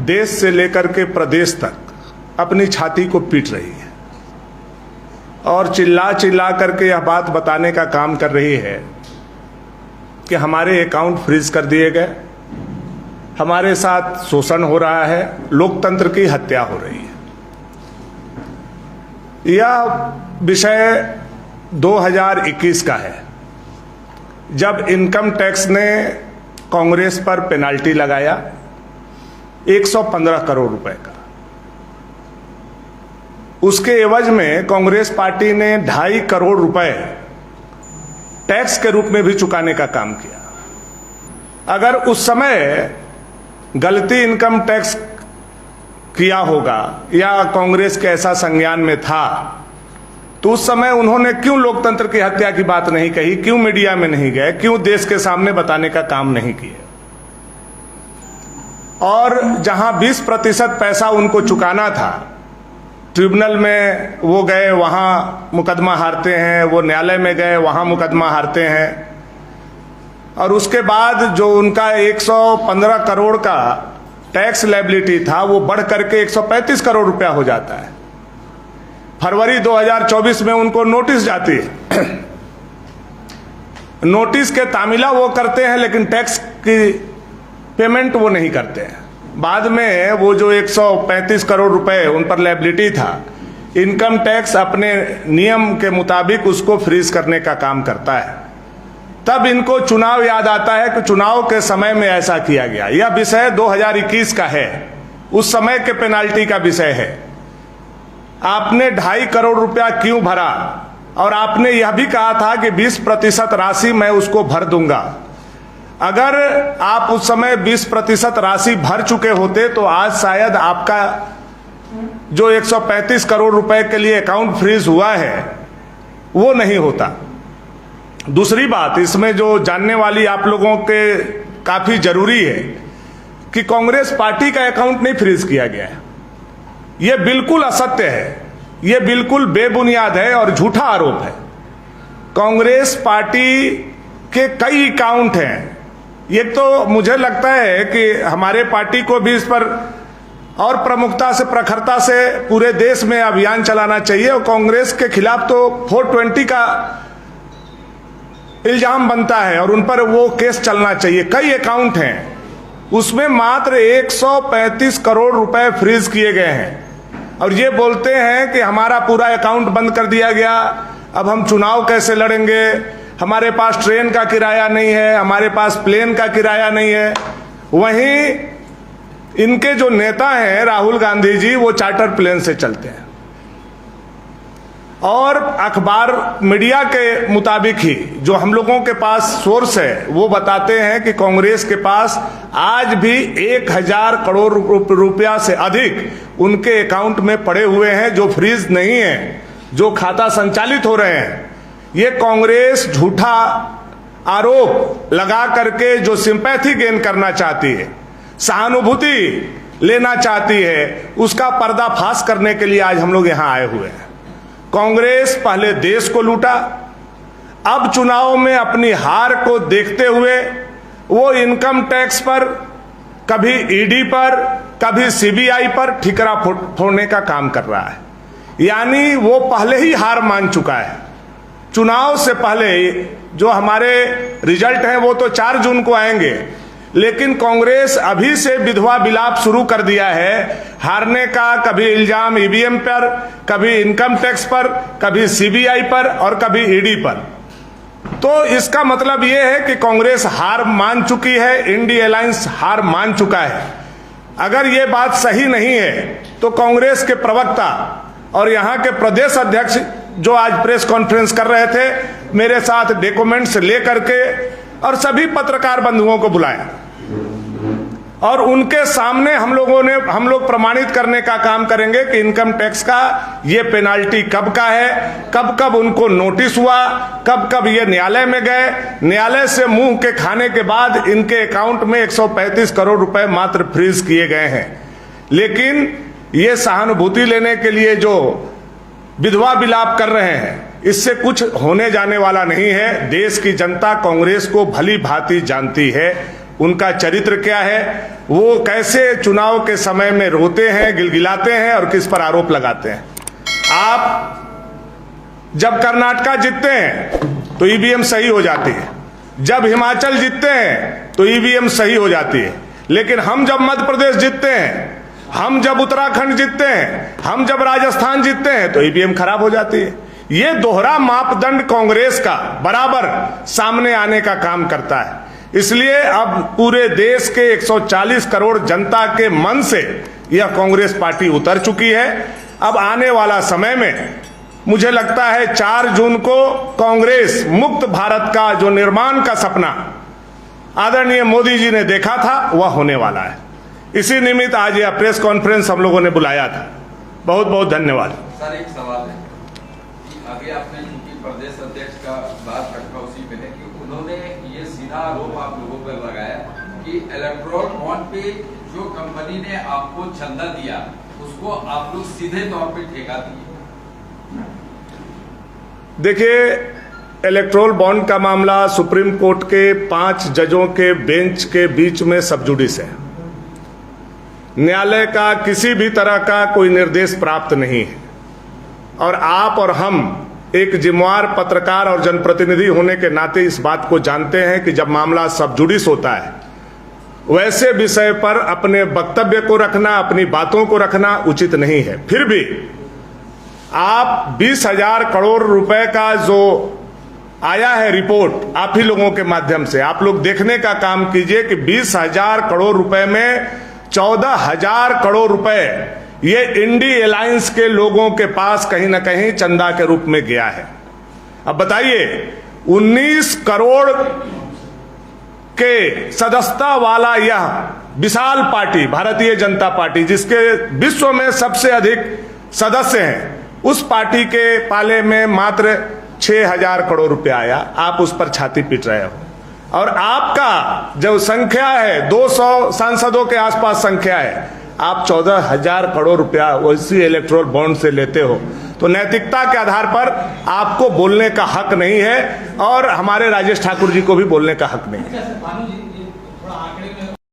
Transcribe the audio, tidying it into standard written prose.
देश से लेकर के प्रदेश तक अपनी छाती को पीट रही है और चिल्ला चिल्ला करके यह बात बताने का काम कर रही है कि हमारे अकाउंट फ्रीज कर दिए गए, हमारे साथ शोषण हो रहा है, लोकतंत्र की हत्या हो रही है। यह विषय 2021 का है, जब इनकम टैक्स ने कांग्रेस पर पेनाल्टी लगाया 115 करोड़ रुपए का। उसके एवज में कांग्रेस पार्टी ने 2.5 करोड़ रुपए टैक्स के रूप में भी चुकाने का काम किया। अगर उस समय गलती इनकम टैक्स किया होगा या कांग्रेस के ऐसा संज्ञान में था, तो उस समय उन्होंने क्यों लोकतंत्र की हत्या की बात नहीं कही, क्यों मीडिया में नहीं गए, क्यों देश के सामने बताने का काम नहीं किए। और जहां 20% पैसा उनको चुकाना था, ट्रिब्यूनल में वो गए, वहां मुकदमा हारते हैं, वो न्यायालय में गए, वहां मुकदमा हारते हैं, और उसके बाद जो उनका 115 करोड़ का टैक्स लायबिलिटी था वो बढ़ करके 135 करोड़ रुपया हो जाता है। फरवरी 2024 में उनको नोटिस जाती है। नोटिस के तामीला वो करते हैं, लेकिन टैक्स की पेमेंट वो नहीं करते हैं। बाद में वो जो 135 करोड़ रुपए उन पर लायबिलिटी था, इनकम टैक्स अपने नियम के मुताबिक उसको फ्रीज करने का काम करता है। तब इनको चुनाव याद आता है कि चुनाव के समय में ऐसा किया गया। यह विषय 2021 का है, उस समय के पेनाल्टी का विषय है। आपने 2.5 करोड़ रुपया क्यों भरा, और आपने यह भी कहा था कि 20% राशि मैं उसको भर दूंगा। अगर आप उस समय 20% राशि भर चुके होते तो आज शायद आपका जो 135 करोड़ रुपए के लिए अकाउंट फ्रीज हुआ है वो नहीं होता। दूसरी बात इसमें जो जानने वाली आप लोगों के काफी जरूरी है कि कांग्रेस पार्टी का अकाउंट नहीं फ्रीज किया गया है। यह बिल्कुल असत्य है, यह बिल्कुल बेबुनियाद है और झूठा आरोप है। कांग्रेस पार्टी के कई अकाउंट हैं। ये तो मुझे लगता है कि हमारे पार्टी को भी इस पर और प्रमुखता से, प्रखरता से पूरे देश में अभियान चलाना चाहिए। और कांग्रेस के खिलाफ तो 420 का इल्जाम बनता है और उन पर वो केस चलना चाहिए। कई अकाउंट हैं, उसमें मात्र 135 करोड़ रुपए फ्रीज किए गए हैं और ये बोलते हैं कि हमारा पूरा अकाउंट बंद कर दिया गया, अब हम चुनाव कैसे लड़ेंगे, हमारे पास ट्रेन का किराया नहीं है, हमारे पास प्लेन का किराया नहीं है। वहीं इनके जो नेता हैं राहुल गांधी जी, वो चार्टर प्लेन से चलते हैं और अखबार मीडिया के मुताबिक ही जो हम लोगों के पास सोर्स है वो बताते हैं कि कांग्रेस के पास आज भी 1000 करोड़ रुपया से अधिक उनके अकाउंट में पड़े हुए हैं जो फ्रीज नहीं है, जो खाता संचालित हो रहे हैं। ये कांग्रेस झूठा आरोप लगा करके जो सिंपैथी गेन करना चाहती है, सहानुभूति लेना चाहती है, उसका पर्दाफाश करने के लिए आज हम लोग यहां आए हुए हैं। कांग्रेस पहले देश को लूटा, अब चुनाव में अपनी हार को देखते हुए वो इनकम टैक्स पर, कभी ईडी पर, कभी सीबीआई पर ठिकरा फोड़ने का काम कर रहा है। यानी वो पहले ही हार मान चुका है। चुनाव से पहले जो हमारे रिजल्ट हैं वो तो 4 जून को आएंगे, लेकिन कांग्रेस अभी से विधवा विलाप शुरू कर दिया है हारने का। कभी इल्जाम ईवीएम पर, कभी इनकम टैक्स पर, कभी सीबीआई पर और कभी ईडी पर। तो इसका मतलब यह है कि कांग्रेस हार मान चुकी है, इंडिया अलायंस हार मान चुका है। अगर ये बात सही नहीं है तो कांग्रेस के प्रवक्ता और यहाँ के प्रदेश अध्यक्ष जो आज प्रेस कॉन्फ्रेंस कर रहे थे, मेरे साथ डॉक्यूमेंट्स लेकर के और सभी पत्रकार बंधुओं को बुलाएं और उनके सामने हम लोग प्रमाणित करने का काम करेंगे कि इनकम टैक्स का ये पेनाल्टी कब का है, कब कब उनको नोटिस हुआ, कब कब ये न्यायालय में गए, न्यायालय से मुंह के खाने के बाद इनके अकाउंट में 135 करोड़ रुपए मात्र फ्रीज किए गए हैं। लेकिन ये सहानुभूति लेने के लिए जो विधवा विलाप कर रहे हैं, इससे कुछ होने जाने वाला नहीं है। देश की जनता कांग्रेस को भली भांति जानती है, उनका चरित्र क्या है, वो कैसे चुनाव के समय में रोते हैं, गिलगिलाते हैं और किस पर आरोप लगाते हैं। आप जब कर्नाटका जीतते हैं तो ईवीएम सही हो जाती है, जब हिमाचल जीतते हैं तो ईवीएम सही हो जाती है, लेकिन हम जब मध्य प्रदेश जीतते हैं, हम जब उत्तराखंड जीतते हैं, हम जब राजस्थान जीतते हैं तो ईवीएम खराब हो जाती है। ये दोहरा मापदंड कांग्रेस का बराबर सामने आने का काम करता है। इसलिए अब पूरे देश के 140 करोड़ जनता के मन से यह कांग्रेस पार्टी उतर चुकी है। अब आने वाला समय में मुझे लगता है 4 जून को कांग्रेस मुक्त भारत का जो निर्माण का सपना आदरणीय मोदी जी ने देखा था वह होने वाला है। इसी निमित्त आज यह प्रेस कॉन्फ्रेंस हम लोगों ने बुलाया था। बहुत बहुत धन्यवाद। सर, एक सवाल है कि अभी आपने चूंकि प्रदेश अध्यक्ष का बात रखा उसी पे है कि उन्होंने ये सीधा आरोप आप लोगों पर लगाया कि इलेक्ट्रोल बॉन्ड पे जो कंपनी ने आपको चंदा दिया उसको आप लोग सीधे तौर पे ठेका दिए। देखिए, इलेक्ट्रोल बॉन्ड का मामला सुप्रीम कोर्ट के 5 जजों के बेंच के बीच में सब जुडिस है। न्यायालय का किसी भी तरह का कोई निर्देश प्राप्त नहीं है और आप और हम एक जिम्मेवार पत्रकार और जनप्रतिनिधि होने के नाते इस बात को जानते हैं कि जब मामला सब जुडिस होता है वैसे विषय पर अपने वक्तव्य को रखना, अपनी बातों को रखना उचित नहीं है। फिर भी आप 20,000 करोड़ रुपए का जो आया है रिपोर्ट आप ही लोगों के माध्यम से आप लोग देखने का काम कीजिए कि 20,000 करोड़ रुपए में 14,000 करोड़ रुपए ये इंडी अलायंस के लोगों के पास कहीं ना कहीं चंदा के रूप में गया है। अब बताइए, 19 करोड़ के सदस्यता वाला यह विशाल पार्टी भारतीय जनता पार्टी, जिसके विश्व में सबसे अधिक सदस्य हैं, उस पार्टी के पाले में मात्र 6,000 करोड़ रुपया आया। आप उस पर छाती पीट रहे हो और आपका जो संख्या है 200 सांसदों के आसपास संख्या है, आप 14,000 करोड़ रुपया उसी इलेक्ट्रोल बॉन्ड से लेते हो, तो नैतिकता के आधार पर आपको बोलने का हक नहीं है और हमारे राजेश ठाकुर जी को भी बोलने का हक नहीं है।